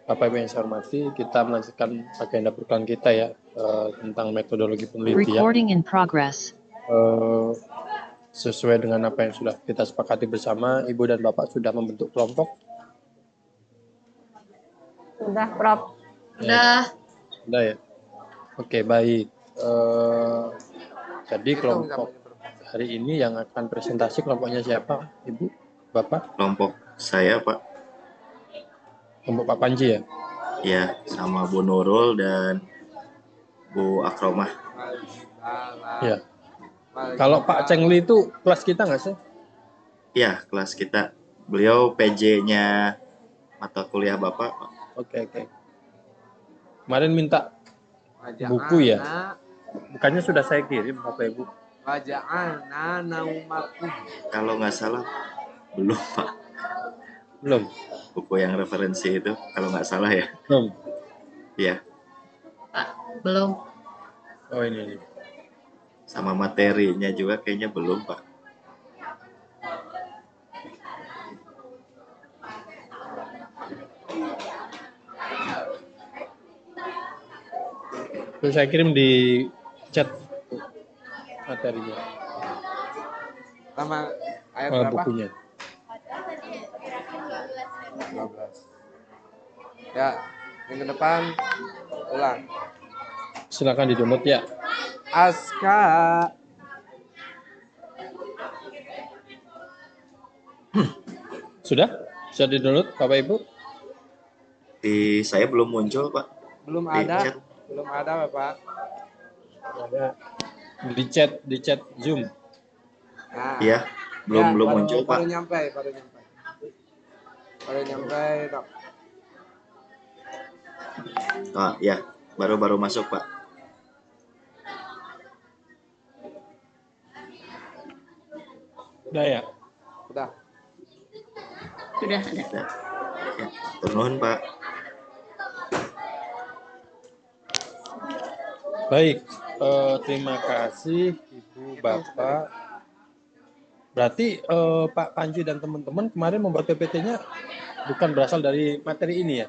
Bapak Ibu yang saya hormati, kita melanjutkan agenda program kita ya tentang metodologi penelitian. Recording in progress. Sesuai dengan apa yang sudah kita sepakati bersama, Ibu dan Bapak sudah membentuk kelompok? Sudah, Prof. Sudah ya. Oke, baik. Jadi kelompok hari ini yang akan presentasi kelompoknya siapa, Ibu, Bapak? Kelompok saya, Pak. Kelompok Pak Panji ya? Ya, sama Bu Nurul dan Bu Akromah. Ya. Kalau Pak Cengli itu kelas kita nggak sih? Ya, kelas kita. Beliau PJ-nya mata kuliah Bapak, Pak. Oke. Kemarin minta buku ya? Bukannya sudah saya kirim, Bapak Ibu? Kalau nggak salah, belum, Pak. Belum? Buku yang referensi itu, kalau nggak salah ya. Belum? Iya. Belum. Oh, ini. Sama materinya juga kayaknya belum, Pak. Terus saya kirim di chat materinya. Sama ayat berapa? Bukunya. 12. Ya, minggu depan ulang. Silakan di-download ya. Aska. Sudah? Sudah di-download, Bapak Ibu? Di saya belum muncul, Pak. Belum Di ada. chat. Belum ada, Bapak. Ada. Di chat Zoom. Nah, Iya, belum muncul, Pak. Baru nyampe. Dok. Ah, ya, baru masuk, Pak. Udah ya? Udah. Sudah ada. Ya, turun, Pak. Baik, terima kasih Ibu, Bapak. Berarti Pak Panji dan teman-teman kemarin membuat PPT-nya bukan berasal dari materi ini ya?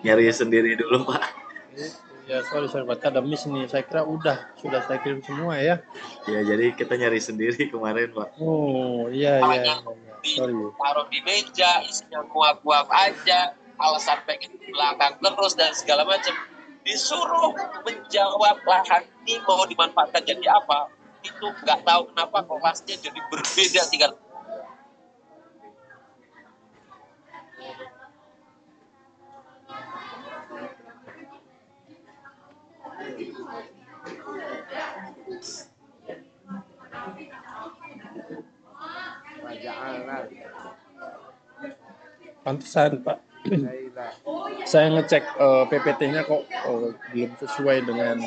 Nyari sendiri dulu, Pak. Ya, sorry, berarti ada miss nih. Saya kira sudah saya kirim semua ya. Ya, jadi kita nyari sendiri kemarin, Pak. Oh, iya. Sorry. Taruh di meja, isinya nguap-nguap aja, alasan pengen di belakang terus dan segala macam. Disuruh menjawab lahan ini mau dimanfaatkan jadi apa? Itu nggak tahu kenapa kelasnya jadi berbeda tinggal. Pantesan, Pak. Saya ngecek PPT-nya kok belum sesuai dengan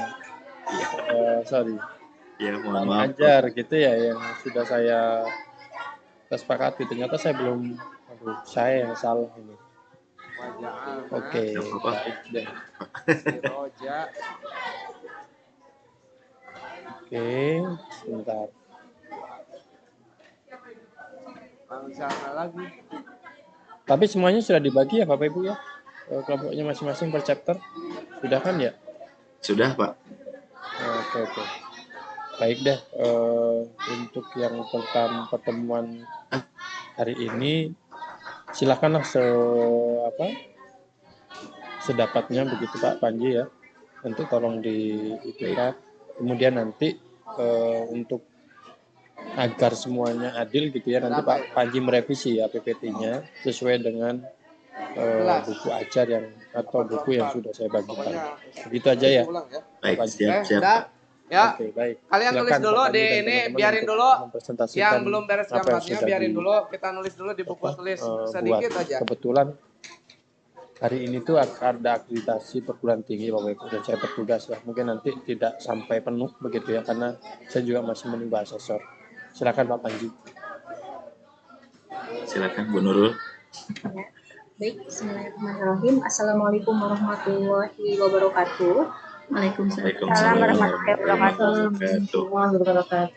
Ya, mohon maaf. ajar gitu ya yang sudah saya sepakati. Ternyata saya belum, saya yang salah ini. Oke, baik deh. Oke, sebentar. lagi. Tapi semuanya sudah dibagi ya Bapak Ibu ya? Kelompoknya masing-masing per chapter. Sudah kan ya? Sudah, Pak. Oke. Baik deh, untuk yang pertemuan hari ini silakanlah sedapatnya begitu Pak Panji ya. Nanti tolong diikutkan. Kemudian nanti untuk agar semuanya adil gitu ya, nanti Pak Panji merevisi ya PPT-nya sesuai dengan buku ajar atau buku yang sudah saya bagikan. Begitu aja ya. Baik, siap. Ya, Oke, baik. kalian Silakan, tulis dulu Pak Panji di dan ini, teman-teman biarin untuk dulu. mempresentasikan Yang belum beres apa yang gambarnya, sudah biarin dulu. Kita nulis dulu di buku tulis sedikit buat. aja. Kebetulan hari ini tuh ada akreditasi perguruan tinggi Bapak Ibu dan saya bertugas ya. Mungkin nanti tidak sampai penuh begitu ya, karena saya juga masih menunggu asesor. Silakan Pak Panji. Silakan Bu Nurul. Baik, bismillahirrahmanirrahim. Assalamualaikum warahmatullahi wabarakatuh. Waalaikumsalam warahmatullahi wabarakatuh.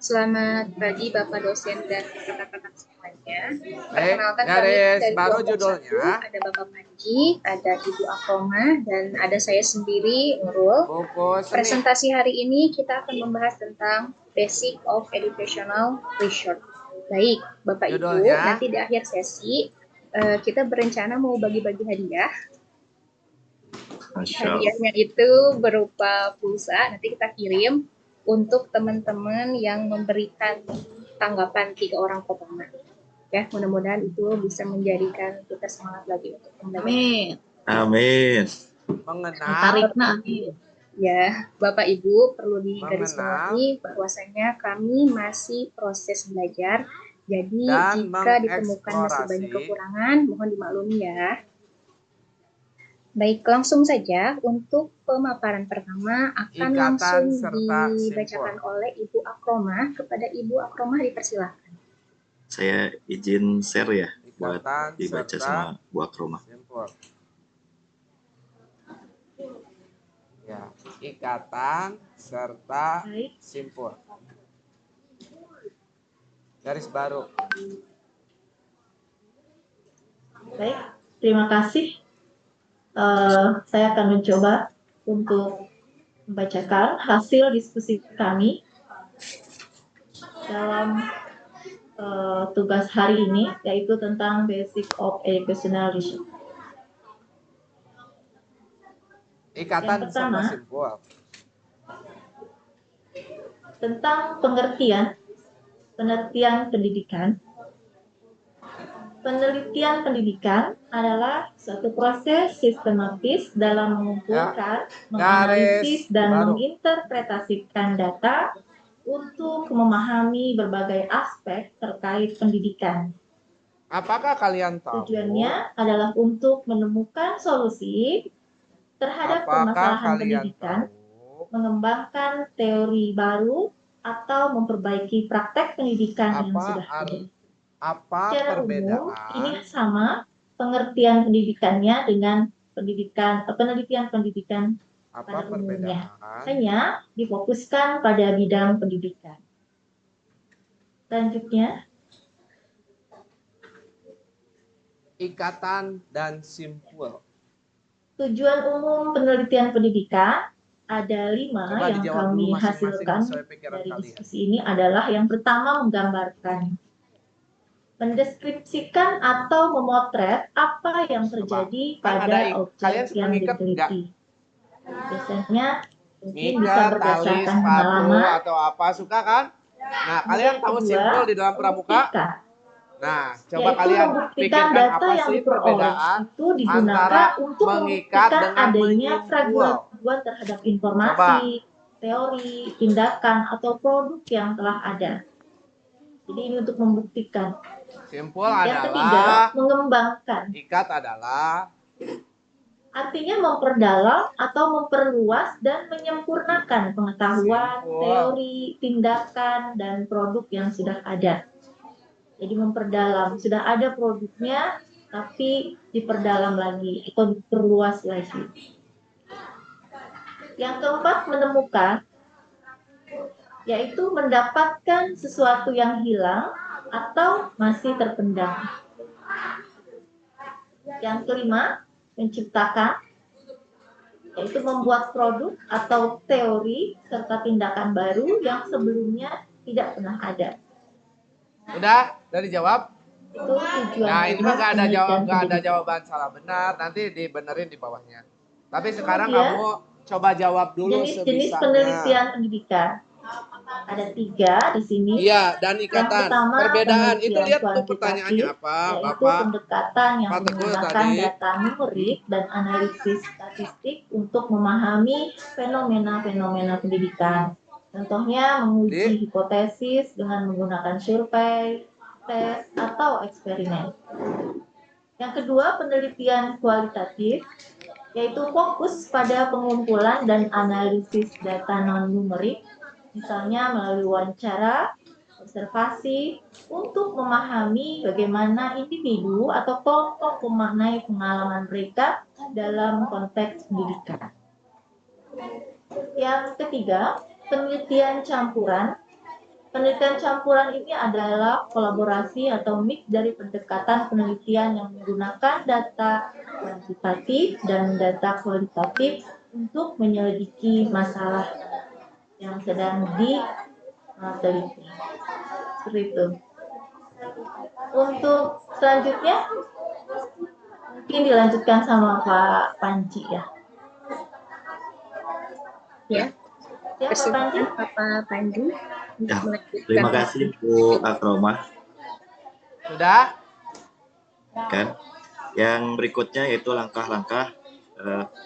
Selamat pagi Bapak dosen dan rekan-rekan semuanya. Baik, Perkenalkan kami garis dari baru kelompok judulnya. 1, ada Bapak Panji, ada Ibu Akroma, dan ada saya sendiri, Nurul. Buku seni. Presentasi hari ini kita akan membahas tentang Basic of Educational Research. Baik, Bapak Ibu, Judulnya? nanti di akhir sesi kita berencana mau bagi-bagi hadiah. Masya Allah. Hadiahnya itu berupa pulsa, nanti kita kirim untuk teman-teman yang memberikan tanggapan 3 orang pertama. Ya, mudah-mudahan itu bisa menjadikan kita semangat lagi untuk kembali. Amin. Amin. Mengenal Tarikna amin. Ya, Bapak Ibu perlu digarisbawahi Mengenal bahwasanya kami masih proses belajar. Jadi dan jika ditemukan masih banyak mengeksplorasi kekurangan, mohon dimaklumi ya. Baik, langsung saja untuk pemaparan pertama akan ikatan langsung serta dibacakan simpul. oleh Ibu Akroma. Kepada Ibu Akroma dipersilahkan. Saya izin share ya buat Ikatan dibaca serta sama Bu Akroma. simpul. Ya, ikatan serta Baik. simpul. Garis baru. Baik, terima kasih. Saya akan mencoba untuk membacakan hasil diskusi kami dalam tugas hari ini, yaitu tentang Basic of Educational Research. Ikatan Yang pertama, serta simpul. tentang pengertian pendidikan. Penelitian pendidikan adalah suatu proses sistematis dalam mengumpulkan, menganalisis, dan baru. menginterpretasikan data untuk memahami berbagai aspek terkait pendidikan. Apakah kalian tahu? Tujuannya adalah untuk menemukan solusi terhadap Apakah permasalahan kalian pendidikan, tahu? mengembangkan teori baru, atau memperbaiki praktek pendidikan yang Apa sudah ada. apa Secara umum, perbedaan? ini sama pengertian pendidikannya dengan penelitian pendidikan Apa pada umumnya. perbedaan? Hanya difokuskan pada bidang pendidikan. Selanjutnya, Ikatan dan simpul. tujuan umum penelitian pendidikan ada 5 Coba yang dijawab dulu kami masing-masing hasilkan sesuai pikiran dari kalian. diskusi ini adalah yang pertama menggambarkan, mendeskripsikan atau memotret apa yang terjadi Kan ada pada kalian objek yang mengikat enggak? diteliti. Biasanya mungkin bisa Ngikat, tali, berdasarkan sepatu, pengalaman. atau apa, suka kan? Nah, kalian tahu Kedua, simpul di dalam pramuka? membuktikan, Nah, coba yaitu kalian membuktikan pikirkan data apa yang sih diperoleh perbedaan itu digunakan antara untuk mengikat membuktikan dengan adanya menyimpul? keraguan terhadap informasi, teori, tindakan, atau produk yang telah ada. Jadi ini untuk membuktikan. Simpul Yang ketiga, adalah mengembangkan. ikat adalah Artinya memperdalam atau memperluas dan menyempurnakan pengetahuan, Simpul. teori, tindakan, dan produk yang sudah ada. Jadi memperdalam, sudah ada produknya, tapi diperdalam lagi atau diperluas lagi. Yang keempat, menemukan, yaitu mendapatkan sesuatu yang hilang atau masih terpendam. Yang kelima, menciptakan, yaitu membuat produk atau teori serta tindakan baru yang sebelumnya tidak pernah ada. udah dijawab. Itu tujuan Nah, ini mah nggak ada pendidikan. jawaban salah benar, nanti dibenerin di bawahnya. Tapi sekarang Kemudian, kamu coba jawab dulu jenis-jenis sebisanya. penelitian pendidikan. Ada 3 di sini. Iya, dan Yang ikatan. pertama, Perbedaan itu penelitian lihat tuh kuantitatif, pertanyaannya apa, yaitu Bapak? pendekatan yang Pak Teguh menggunakan tadi. data numerik dan analisis statistik untuk memahami fenomena-fenomena pendidikan. Contohnya menguji hipotesis dengan menggunakan survei, tes, atau eksperimen. Yang kedua, penelitian kualitatif, yaitu fokus pada pengumpulan dan analisis data non-numerik, misalnya melalui wawancara, observasi, untuk memahami bagaimana individu atau kelompok memaknai pengalaman mereka dalam konteks pendidikan. Yang ketiga, penelitian campuran, Penelitian campuran ini adalah kolaborasi atau mix dari pendekatan penelitian yang menggunakan data kuantitatif dan data kualitatif untuk menyelidiki masalah yang sedang diteliti. Seperti itu. Untuk selanjutnya, mungkin dilanjutkan sama Pak Panji ya. Ya, Siapa Panji? persilakan Bapak Panji. Ya, terima kasih Bu Akromah. Sudah? Kan yang berikutnya yaitu langkah-langkah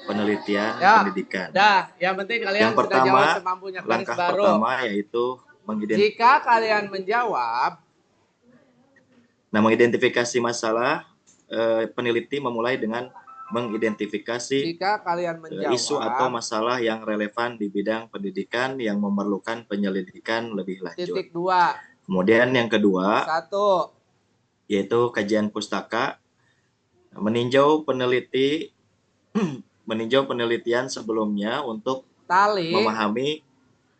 penelitian Ya. pendidikan. Dah, yang penting kalian Yang sudah pertama, jawab semampunya. Garis langkah baru. pertama yaitu Jika kalian menjawab, mengidentifikasi masalah. Peneliti memulai dengan mengidentifikasi jika kalian menjawab, isu atau masalah yang relevan di bidang pendidikan yang memerlukan penyelidikan lebih lanjut. titik 2. Kemudian yang kedua 1. yaitu kajian pustaka, meninjau penelitian sebelumnya untuk Tali. memahami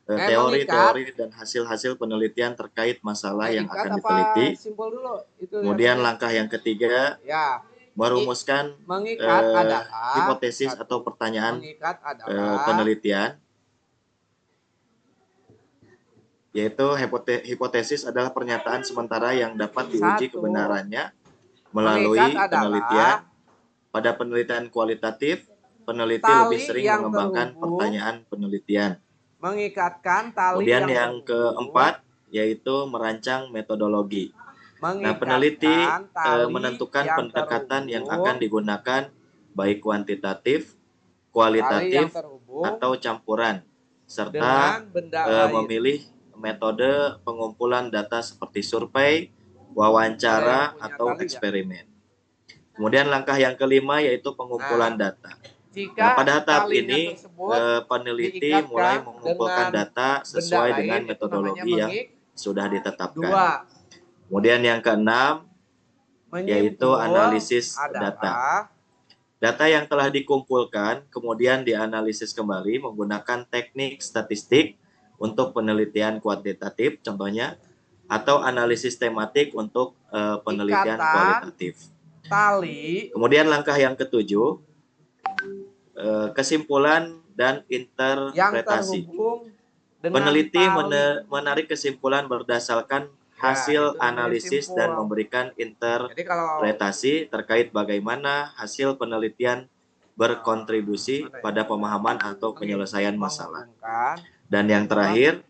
teori-teori dan hasil-hasil penelitian terkait masalah yang akan diteliti. Simpul dulu. Itu Kemudian langkah yang ketiga, ya, merumuskan mengikat adalah hipotesis atau pertanyaan mengikat adalah penelitian, yaitu hipotesis adalah pernyataan sementara yang dapat diuji kebenarannya melalui mengikat penelitian. adalah Pada penelitian kualitatif, peneliti tali lebih sering yang mengembangkan terhubung, pertanyaan penelitian. mengikatkan tali Kemudian yang terhubung, keempat yaitu merancang metodologi. Nah, mengikatkan peneliti tali menentukan yang pendekatan yang terhubung, akan digunakan baik kuantitatif, tali yang kualitatif, terhubung atau campuran, serta dengan benda lain. memilih metode pengumpulan data seperti survei, wawancara, Ada yang punya atau tali eksperimen. Kemudian langkah yang kelima yaitu pengumpulan data. Jika Pada tahap talinya ini tersebut peneliti diikatkan mulai mengumpulkan dengan data sesuai benda dengan lain, metodologi yang sudah ditetapkan. 2. Kemudian yang keenam yaitu Menyimpul analisis adalah data. Data yang telah dikumpulkan kemudian dianalisis kembali menggunakan teknik statistik untuk penelitian kuantitatif contohnya, atau analisis tematik untuk penelitian Ikatan kualitatif. tali Kemudian langkah yang ketujuh, kesimpulan dan yang interpretasi. terhubung dengan Peneliti tali. menarik kesimpulan berdasarkan Ya, hasil itu analisis simpul. dan memberikan Jadi kalau interpretasi terkait bagaimana hasil penelitian berkontribusi pada pemahaman atau penyelesaian masalah. menghubungkan Dan yang terakhir,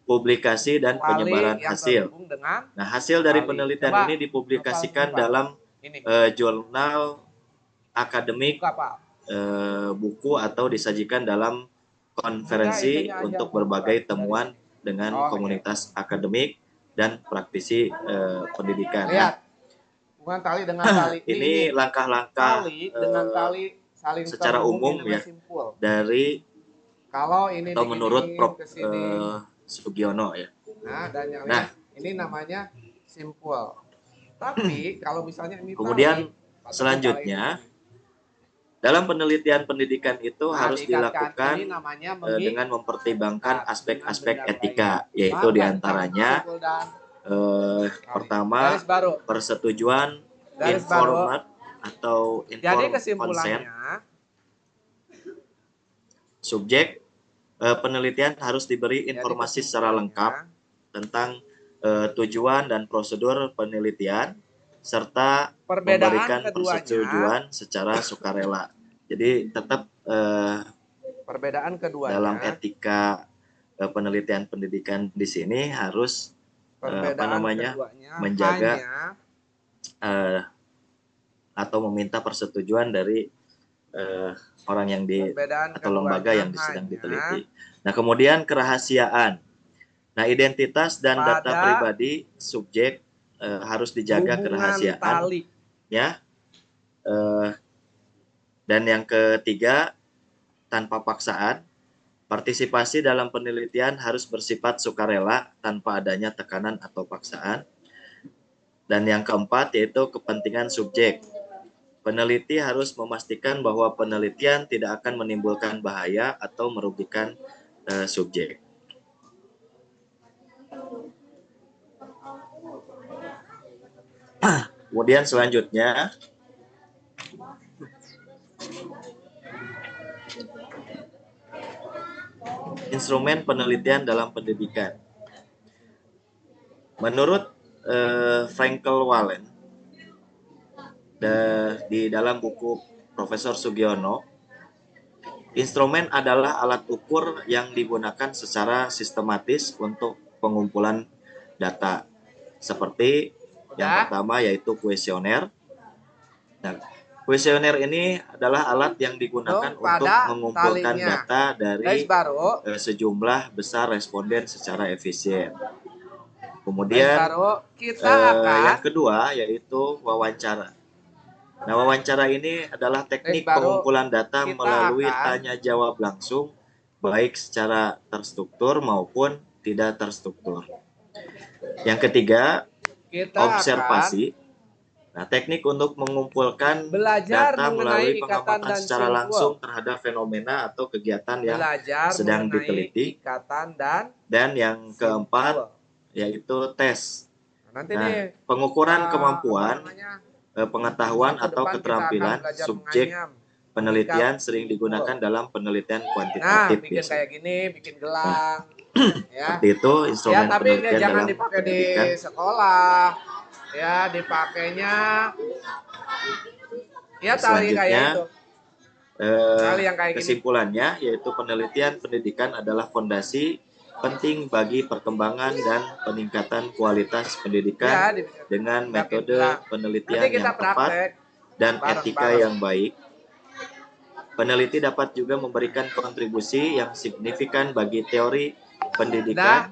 publikasi dan tali penyebaran yang hasil. terhubung dengan Nah, hasil dari tali. penelitian Coba, ini dipublikasikan Bapak, dalam ini jurnal akademik, buka, Pak. buku, atau disajikan dalam konferensi Enggak, isinya aja untuk aku berbagai buka temuan dari dengan oke. komunitas akademik dan praktisi pendidikan. Lihat, bukan tali dengan tali. Ini langkah-langkah tali dengan tali saling secara terhubung, umum ini ya, simpul. dari Kalau ini atau menurut Prof. ke sini. Sugiono ya. Nah, dan yang Nah, ini namanya simpul. Tapi kalau misalnya ini kemudian tali, selanjutnya dalam penelitian pendidikan itu harus dilakukan ini namanya dengan mempertimbangkan aspek-aspek dengan benda etika, lain. yaitu Maka diantaranya simpul dan pertama garis baru. persetujuan Garis informat atau Jadi informed kesimpulannya consent. Subjek penelitian harus diberi informasi secara lengkap tentang tujuan dan prosedur penelitian serta memberikan persetujuan secara sukarela. Jadi tetap perbedaan keduanya dalam etika penelitian pendidikan di sini harus menjaga atau meminta persetujuan dari orang yang atau lembaga yang sedang diteliti. Nah, kemudian kerahasiaan. Nah, identitas dan data pribadi subjek harus dijaga kerahasiaan. Ya. Dan yang ketiga, tanpa paksaan. Partisipasi dalam penelitian harus bersifat sukarela tanpa adanya tekanan atau paksaan. Dan yang keempat yaitu kepentingan subjek. Peneliti harus memastikan bahwa penelitian tidak akan menimbulkan bahaya atau merugikan subjek. Kemudian selanjutnya instrumen penelitian dalam pendidikan. Menurut Frankel Wallen di dalam buku Profesor Sugiono, instrumen adalah alat ukur yang digunakan secara sistematis untuk pengumpulan data. Seperti yang pertama yaitu kuesioner. Nah, kuesioner ini adalah alat yang digunakan untuk mengumpulkan data dari sejumlah besar responden secara efisien. Kemudian yang kedua yaitu wawancara. Nah, wawancara ini adalah teknik pengumpulan data melalui tanya jawab langsung, baik secara terstruktur maupun tidak terstruktur. Yang ketiga, observasi. Nah, teknik untuk mengumpulkan data melalui pengamatan secara langsung terhadap fenomena atau kegiatan yang sedang diteliti. Dan yang keempat, yaitu tes. Nah, pengukuran kemampuan, pengetahuan atau keterampilan subjek penelitian sering digunakan dalam penelitian kuantitatif. Bikin kayak gini, bikin gelang. Seperti itu instrumen penelitian jangan dalam dipakai pendidikan. di sekolah. Ya, dipakainya ya tali kayak itu. Tali yang kayak kesimpulannya yaitu penelitian pendidikan adalah fondasi penting bagi perkembangan dan peningkatan kualitas pendidikan dengan metode penelitian yang tepat dan etika yang baik. Peneliti dapat juga memberikan kontribusi yang signifikan bagi teori pendidikan,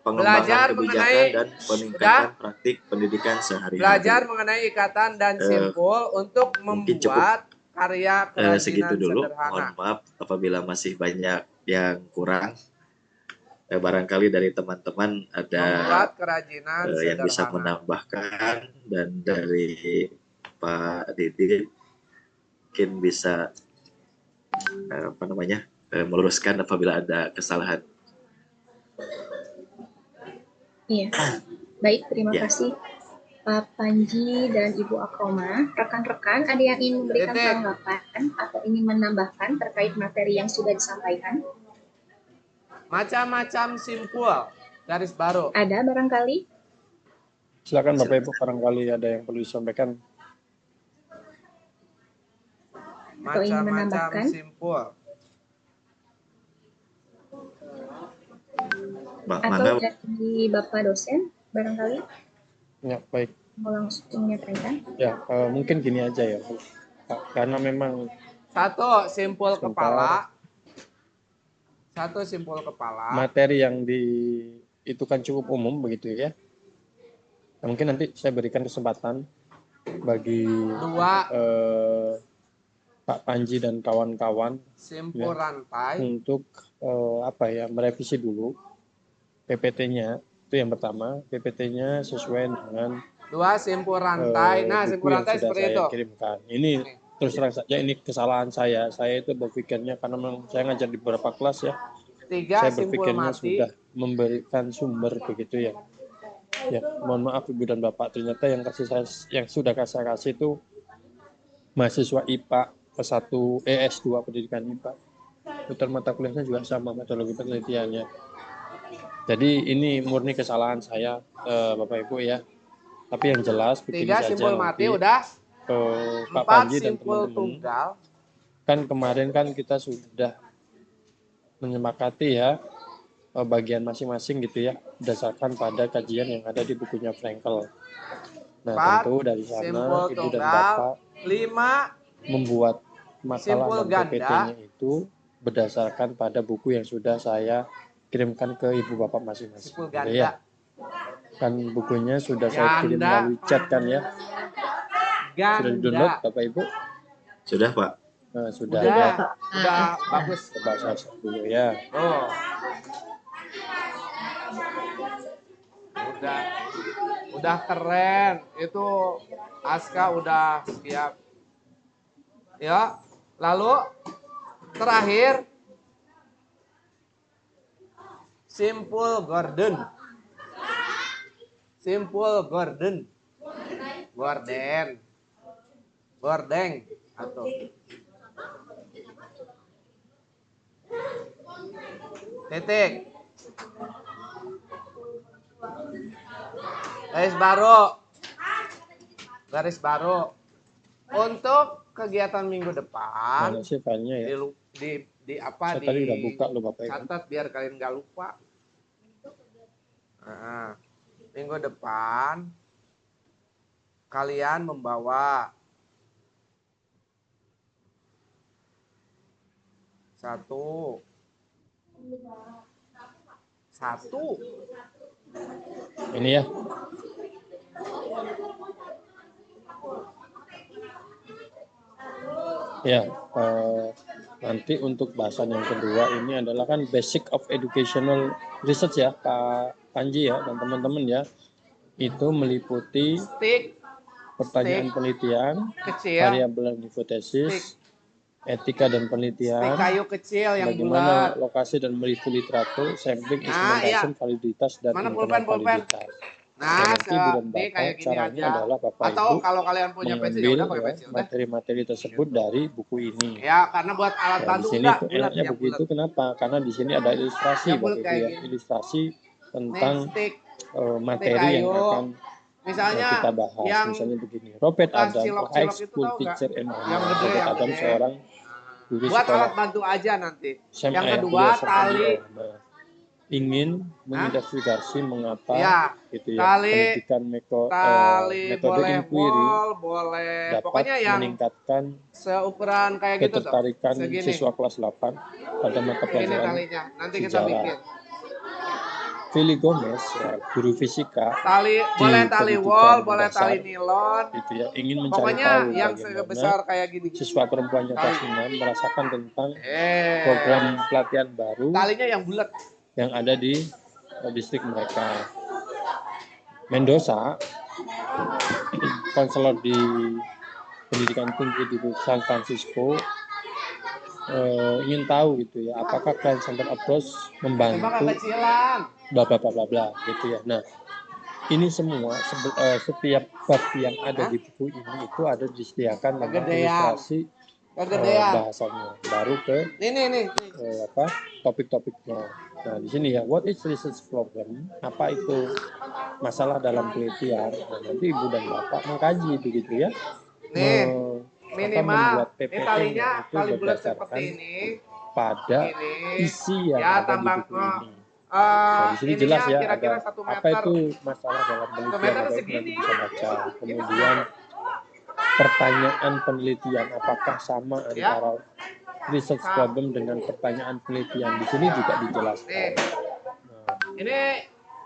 pengembangan kebijakan, dan peningkatan praktik pendidikan sehari-hari. Belajar mengenai ikatan dan simpul untuk membuat karya kerajinan segitu dulu. sederhana. Mohon maaf apabila masih banyak yang kurang. Barangkali dari teman-teman ada yang bisa menambahkan, dan dari Pak Didit mungkin bisa meluruskan apabila ada kesalahan. Iya, baik, terima kasih Pak Panji dan Ibu Akroma. Rekan-rekan, ada yang ingin memberikan tanggapan atau ingin menambahkan terkait materi yang sudah disampaikan? Macam-macam simpul, garis baru. Ada barangkali? Silakan Bapak Ibu, barangkali ada yang perlu disampaikan. Atau ingin menambahkan? Simpul. Atau dari Bapak dosen, barangkali? Ya, baik. Mau langsung menyampaikan? Ya, mungkin gini aja ya, karena memang satu simpul kepala. Materi yang itu kan cukup umum begitu ya. Nah, mungkin nanti saya berikan kesempatan bagi Pak Panji dan kawan-kawan untuk merevisi dulu PPT-nya. Itu yang pertama, PPT-nya sesuai dengan simpul rantai. Simpul rantai seperti itu. Kirimkan. Ini terus terang saja ini kesalahan saya. Saya itu berpikirnya karena memang saya ngajar di beberapa kelas ya. Saya berpikirnya sudah memberikan sumber begitu ya. Ya, mohon maaf Ibu dan Bapak, ternyata yang sudah saya kasih itu mahasiswa IPA S1 S2 pendidikan IPA. Putar mata kuliahnya juga sama metodologi penelitiannya. Jadi ini murni kesalahan saya Bapak Ibu ya. Tapi yang jelas begini saja nanti Pak Panji dan teman-teman kan kemarin kan kita sudah menyepakati ya bagian masing-masing gitu ya berdasarkan pada kajian yang ada di bukunya Frankel. Nah tentu dari sana Ibu dan Bapak membuat makalah dan PPT-nya itu berdasarkan pada buku yang sudah saya kirimkan ke Ibu Bapak masing-masing. Ya. Kan bukunya sudah saya kirim melalui chat kan ya. Sudah di-download Bapak Ibu? Sudah Pak. Nah, sudah bagus. Coba saya dulu ya. Udah keren. Itu Aska udah siap. Ya, lalu terakhir Simple Gordon. Gordeng atau titik garis baru untuk kegiatan minggu depan. Mana sih filenya ya? Di apa? Saya tadi udah buka loh Bapak Ibu. Catat biar kalian nggak lupa. Minggu depan kalian membawa satu Ini ya. Ya, nanti untuk bahasan yang kedua ini adalah kan basic of educational research ya Pak Panji ya dan teman-teman ya. Itu meliputi pertanyaan penelitian, variabel dan hipotesis, etika dan penelitian, kayu kecil yang bagaimana lokasi dan review literatur, sampling, instrumentation, validitas dan internal validitas. Nah, nanti bulan Bapak caranya adalah Bapak atau Ibu kalau kalian punya pensil ya pakai pensil. Materi-materi tersebut dari buku ini. Ya, karena buat alat bantu di sini enaknya begitu kenapa? Karena di sini ada ilustrasi Bapak Ibu ya, ilustrasi tentang materi yang akan kita bahas. Misalnya begini, Robert Adam, high school teacher and Robert Adam seorang guru buat sekolah. Alat bantu aja nanti. Yang kedua tali ingin mengidentifikasi mengapa gitu ya pendidikan metode inquiry dapat meningkatkan seukuran kayak gitu ketertarikan siswa kelas 8 pada mata pelajaran sejarah. Philly Gomez, ya, guru fisika, boleh tali wall, boleh tali nilon, gitu ya, ingin mencari tahu yang sebesar kayak gini. Siswa perempuannya kelas 6 merasakan tentang program pelatihan baru. Talinya yang bulat yang ada di distrik mereka. Mendoza, konselor di pendidikan tinggi di San Francisco, ingin tahu gitu ya, apakah client-centered approach membantu bla bla bla bla gitu ya. Nah, ini semua setiap bab yang ada di buku ini itu ada disediakan dengan ilustrasi bahasanya baru ke topik-topiknya. Nah, di sini ya, what is research problem? Apa itu masalah dalam penelitian? Nah, nanti Ibu dan Bapak mengkaji begitu ya. Minimal membuat PPT-nya itu berdasarkan pada isi yang ada di buku ini. Nah, di sini jelas ya ada apa itu masalah dalam penelitian, nanti bisa baca. Kemudian pertanyaan penelitian apakah sama antara research problem dengan pertanyaan penelitian, di sini juga dijelaskan.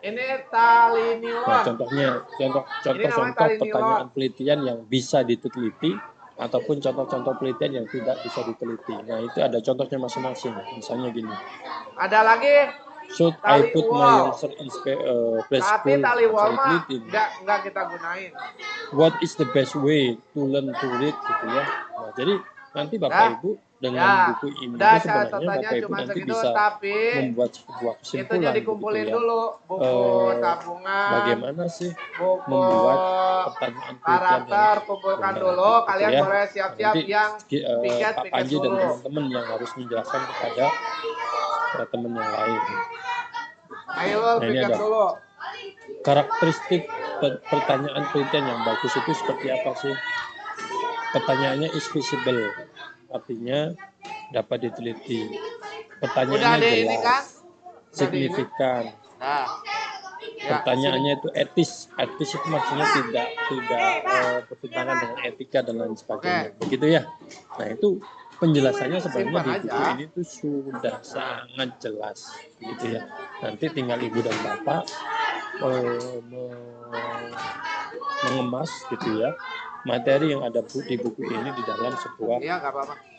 Ini tali nilon. Nah, contoh pertanyaan penelitian yang bisa diteliti ataupun contoh-contoh penelitian yang tidak bisa diteliti. Nah, itu ada contohnya masing-masing. Misalnya gini. Ada lagi. Should I put my youngster in preschool? Tapi tali wall mah enggak kita gunain. What is the best way to learn to read gitu ya. Nah, jadi nanti Bapak Ibu dengan buku ini sebenarnya Bapak Ibu nanti bisa membuat sebuah kesimpulan. Itu dikumpulin gitu ya. dulu buku tabungan. Bagaimana sih membuat pertanyaan karakter kumpulkan dulu. Kalian ya. boleh siap-siap yang Pak Panji dan teman-teman yang harus menjelaskan kepada teman yang lain. Ayo nah, ini ada dulu. Karakteristik pertanyaan penelitian yang bagus itu seperti apa sih? Pertanyaannya is visible, artinya dapat diteliti. Pertanyaannya jelas, signifikan. Pertanyaannya itu etis. Etis itu maksudnya tidak bertentangan dengan etika dan lain sebagainya. Begitu ya. Nah, itu penjelasannya sebenarnya di buku ini tuh sudah sangat jelas gitu ya. Nanti tinggal Ibu dan Bapak mengemas gitu ya materi yang ada di buku ini di dalam sebuah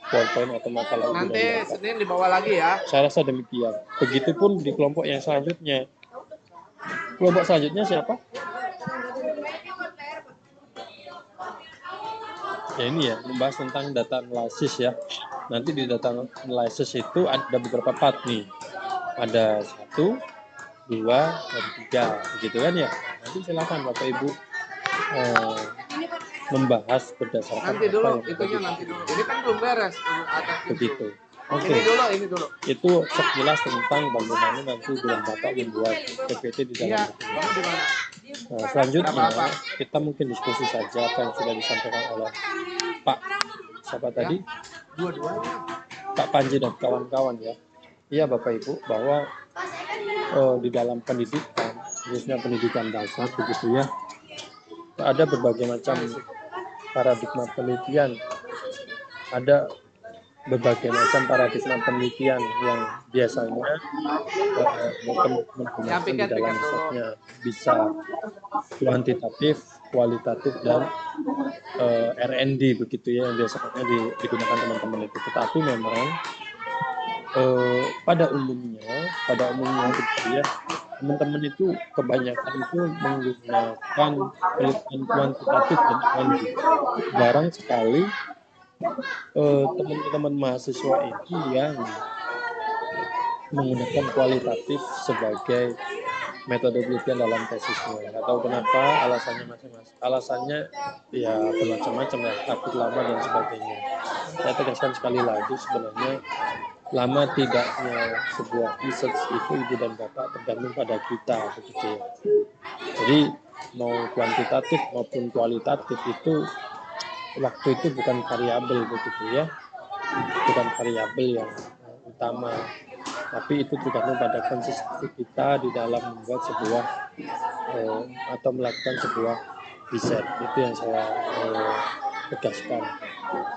PowerPoint atau makalah. Nanti Senin dibawa lagi ya. Saya rasa demikian. Begitupun di kelompok yang selanjutnya. Kelompok selanjutnya siapa? Ya ini ya, membahas tentang data analisis ya. Nanti di data analisis itu ada beberapa part nih. Ada 1, 2, dan 3, begitu kan ya. Nanti silakan Bapak Ibu membahas berdasarkan Nanti dulu, apa yang itunya nanti dulu. Ini kan belum beres. Ada begitu. Oke, ini dulu. itu sekilas tentang bagaimana nanti bulan Bapak membuat PPT di dalam buku. Kamu di mana? Nah, selanjutnya kita mungkin diskusi saja apa yang sudah disampaikan oleh Pak siapa tadi? Dua-duanya. Pak Panji dan kawan-kawan ya. Iya Bapak Ibu, bahwa di dalam pendidikan, khususnya pendidikan dasar begitu ya, ada berbagai macam paradigma penelitian, ada berbagai macam paradigma penelitian yang biasanya menggunakan di dalam risetnya bisa kuantitatif, kualitatif, dan R&D begitu ya, yang biasanya digunakan teman-teman itu. Tetapi memang pada umumnya begitu ya, teman-teman itu kebanyakan itu menggunakan penelitian kuantitatif dan R&D. Jarang sekali teman-teman mahasiswa itu yang menggunakan kualitatif sebagai metode penelitian dalam tesisnya. Nggak tahu kenapa, alasannya masing-masing. Alasannya ya bermacam-macam ya, takut lama dan sebagainya. Saya tegaskan sekali lagi, sebenarnya lama tidaknya sebuah research itu Ibu dan Bapak tergantung pada kita begitu ya. Jadi mau kuantitatif maupun kualitatif itu waktu itu bukan variabel begitu ya, bukan variabel yang utama, tapi itu tergantung pada konsistensi kita di dalam membuat sebuah atau melakukan sebuah riset. Itu yang saya tegaskan.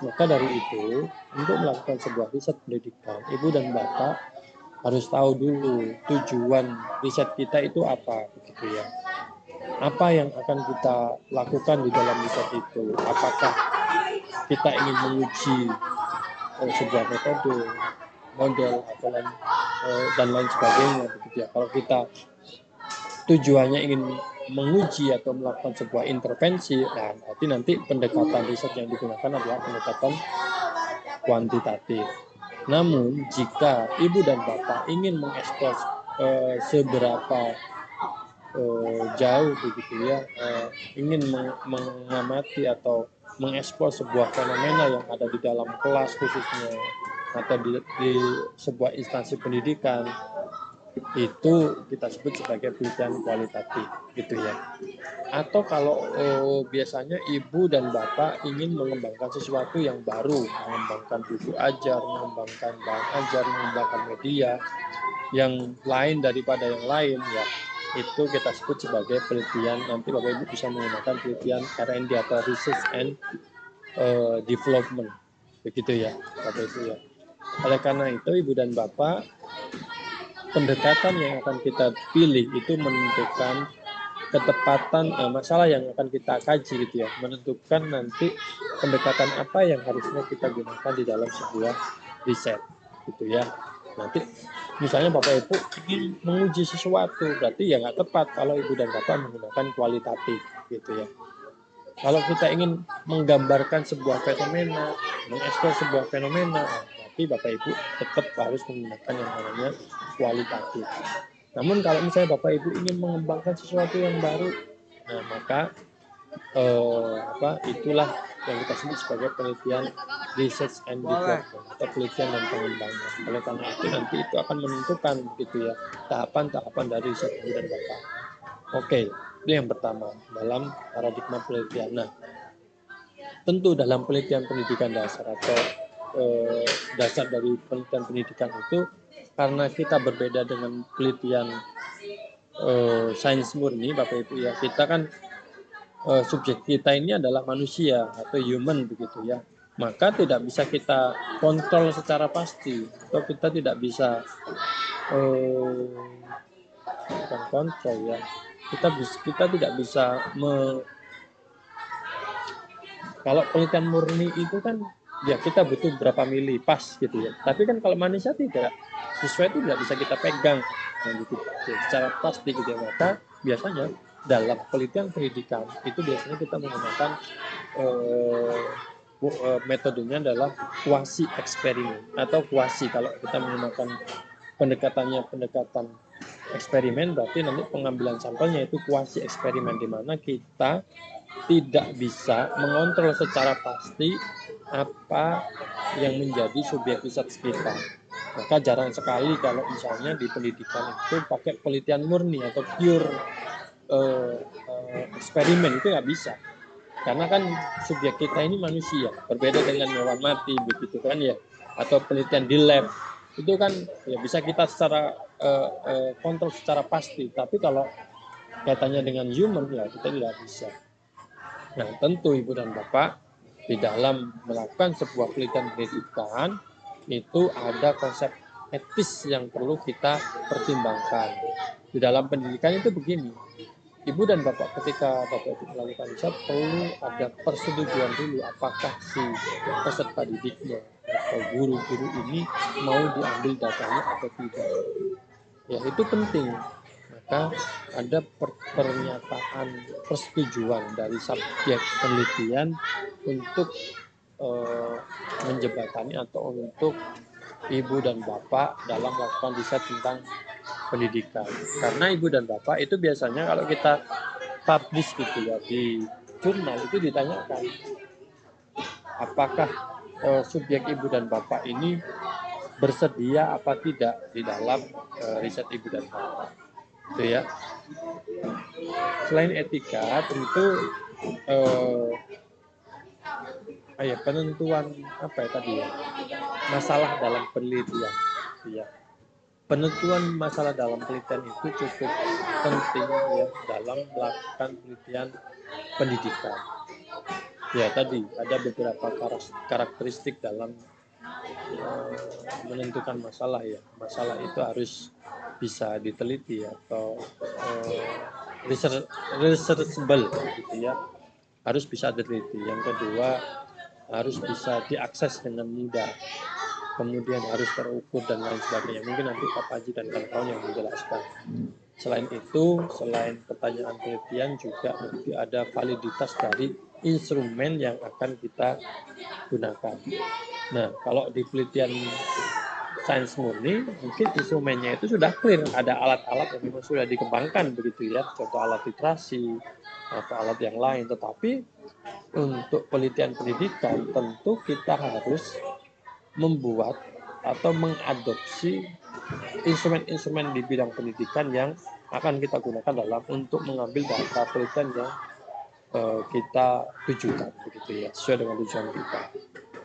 Maka dari itu, untuk melakukan sebuah riset pendidikan, Ibu dan Bapak harus tahu dulu tujuan riset kita itu apa begitu ya. Apa yang akan kita lakukan di dalam riset itu? Apakah kita ingin menguji sebuah metode, model, atau dan lain sebagainya begitu ya. Kalau kita tujuannya ingin menguji atau melakukan sebuah intervensi, nah berarti nanti pendekatan riset yang digunakan adalah pendekatan kuantitatif. Namun jika Ibu dan Bapak ingin mengekspos seberapa jauh begitu ya, ingin mengamati atau mengekspos sebuah fenomena yang ada di dalam kelas khususnya atau di sebuah instansi pendidikan, itu kita sebut sebagai penelitian kualitatif gitu ya. Atau kalau biasanya Ibu dan Bapak ingin mengembangkan sesuatu yang baru, mengembangkan buku ajar, mengembangkan bahan ajar, mengembangkan media yang lain daripada yang lain ya, itu kita sebut sebagai penelitian. Nanti Bapak Ibu bisa menggunakan penelitian R&D atau Research and Development begitu ya Bapak Ibu ya. Oleh karena itu Ibu dan Bapak, pendekatan yang akan kita pilih itu menentukan ketepatan masalah yang akan kita kaji gitu ya, menentukan nanti pendekatan apa yang harusnya kita gunakan di dalam sebuah riset gitu ya. Nanti misalnya Bapak Ibu ingin menguji sesuatu, berarti ya nggak tepat kalau Ibu dan Bapak menggunakan kualitatif gitu ya. Kalau kita ingin menggambarkan sebuah fenomena, mengekspos sebuah fenomena, berarti Bapak Ibu tetap harus menggunakan yang namanya kualitatif. Namun kalau misalnya Bapak Ibu ingin mengembangkan sesuatu yang baru, nah maka itulah yang kita sebut sebagai penelitian research and development atau penelitian dan pengembangan. Oleh karena itu nanti itu akan menentukan begitu ya tahapan-tahapan dari riset Ibu dan Bapak. Oke, itu yang pertama dalam paradigma penelitian. Nah, tentu dalam penelitian pendidikan dasar atau dasar dari penelitian pendidikan itu, karena kita berbeda dengan penelitian sains murni Bapak Ibu ya, kita kan subjek kita ini adalah manusia atau human begitu ya, maka tidak bisa kita kontrol secara pasti atau kita tidak bisa bukan kontrol ya, kita tidak bisa kalau penelitian murni itu kan ya kita butuh berapa mili pas gitu ya, tapi kan kalau manusia tidak, siswa itu tidak bisa kita pegang gitu, secara pasti gitu ya. Maka biasanya dalam penelitian pendidikan itu biasanya kita menggunakan metodenya adalah kuasi eksperimen atau kuasi. Kalau kita menggunakan pendekatan eksperimen, berarti nanti pengambilan sampelnya itu kuasi eksperimen, di mana kita tidak bisa mengontrol secara pasti apa yang menjadi subjek riset kita. Maka jarang sekali kalau misalnya di pendidikan itu pakai penelitian murni atau pure eksperimen, itu nggak bisa. Karena kan subjek kita ini manusia, berbeda dengan hewan mati begitu kan ya, atau penelitian di lab itu kan ya bisa kita secara kontrol secara pasti. Tapi kalau kaitannya dengan human ya kita tidak bisa. Nah, tentu Ibu dan Bapak di dalam melakukan sebuah penelitian pendidikan itu ada konsep etis yang perlu kita pertimbangkan. Di dalam pendidikan itu begini, Ibu dan Bapak ketika Bapak itu melakukan riset perlu ada persetujuan dulu apakah si peserta didiknya atau guru-guru ini mau diambil datanya atau tidak. Ya, itu penting. Maka ada pernyataan persetujuan dari subjek penelitian untuk menjembatani atau untuk Ibu dan Bapak dalam melakukan riset tentang pendidikan. Karena Ibu dan Bapak itu biasanya kalau kita publish gitu ya di jurnal itu ditanyakan apakah subjek Ibu dan Bapak ini bersedia apa tidak di dalam riset Ibu dan Bapak. Itu ya. Selain etika tentu penentuan apa ya tadi ya, masalah dalam penelitian ya. Penentuan masalah dalam penelitian itu cukup penting ya dalam melakukan penelitian pendidikan. Ya tadi ada beberapa karakteristik dalam menentukan masalah ya. Masalah itu harus bisa diteliti atau researchable gitu ya. Harus bisa diteliti. Yang kedua harus bisa diakses dengan mudah. Kemudian harus terukur dan lain sebagainya. Mungkin nanti Pak Panji dan kawan-kawan yang menjelaskan. Selain itu, selain pertanyaan penelitian juga nanti ada validitas dari instrumen yang akan kita gunakan. Nah, kalau di penelitian sains murni, mungkin instrumennya itu sudah clear. Ada alat-alat yang memang sudah dikembangkan begitu ya, contoh alat titrasi atau alat yang lain. Tetapi untuk penelitian pendidikan tentu kita harus membuat atau mengadopsi instrumen-instrumen di bidang pendidikan yang akan kita gunakan dalam untuk mengambil data penelitian yang kita tujukan begitu ya, sesuai dengan tujuan kita.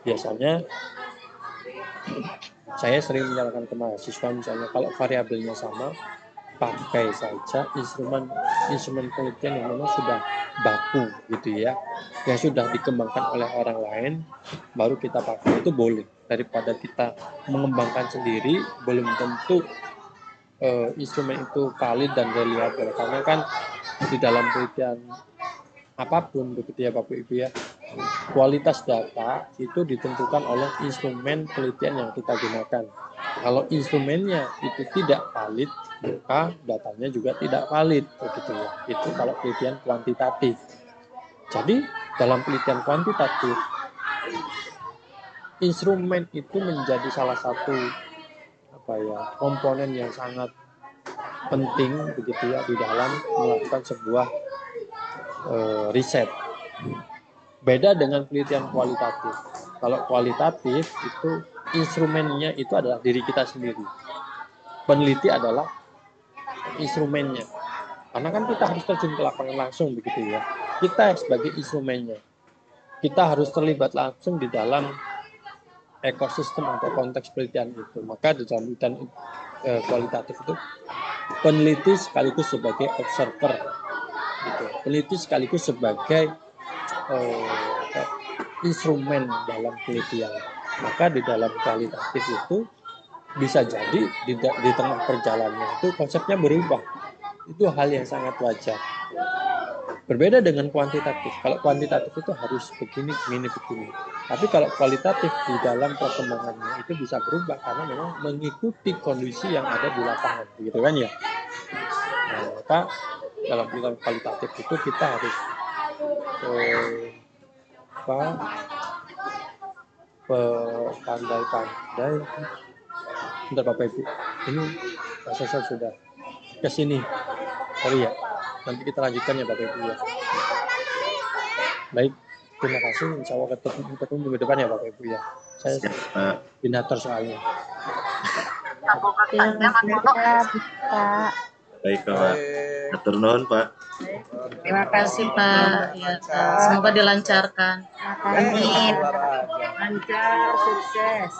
Biasanya saya sering menyarankan ke mahasiswa misalnya kalau variabelnya sama, pakai saja instrumen penelitian yang memang sudah baku gitu ya, yang sudah dikembangkan oleh orang lain, baru kita pakai. Itu boleh, daripada kita mengembangkan sendiri belum tentu instrumen itu valid dan reliable. Karena kan di dalam penelitian apapun begitu ya Bapak Ibu ya, kualitas data itu ditentukan oleh instrumen penelitian yang kita gunakan. Kalau instrumennya itu tidak valid, maka datanya juga tidak valid begitu ya. Itu kalau penelitian kuantitatif. Jadi dalam penelitian kuantitatif, instrumen itu menjadi salah satu komponen yang sangat penting begitu ya di dalam melakukan sebuah riset. Beda dengan penelitian kualitatif. Kalau kualitatif itu instrumennya itu adalah diri kita sendiri. Peneliti adalah instrumennya. Karena kan kita harus terjun ke lapangan langsung begitu ya. Kita sebagai instrumennya. Kita harus terlibat langsung di dalam ekosistem atau konteks penelitian itu. Maka di dalam penelitian kualitatif itu peneliti sekaligus sebagai observer. Gitu. Peneliti sekaligus sebagai instrumen dalam penelitian. Maka di dalam kualitatif itu bisa jadi di tengah perjalanannya itu konsepnya berubah. Itu hal yang sangat wajar. Berbeda dengan kuantitatif. Kalau kuantitatif itu harus begini. Tapi kalau kualitatif di dalam perkembangannya itu bisa berubah karena memang mengikuti kondisi yang ada di lapangan, begitu kan ya. Nah, maka dalam penelitian kualitatif itu kita harus pandai-pandai. Bentar Bapak Ibu, ini saya sudah ke sini. Sorry ya, nanti kita lanjutkan ya Bapak Ibu ya. Baik, terima kasih. Insya Allah ketemu minggu depan ya Bapak Ibu ya. Saya Siap, Pak. koordinator soalnya. Terima kasih Pak. Baik, Pak. Atur nuhun, Pak. Terima kasih Pak. Ya, semoga dilancarkan. Amin. Lancar, sukses.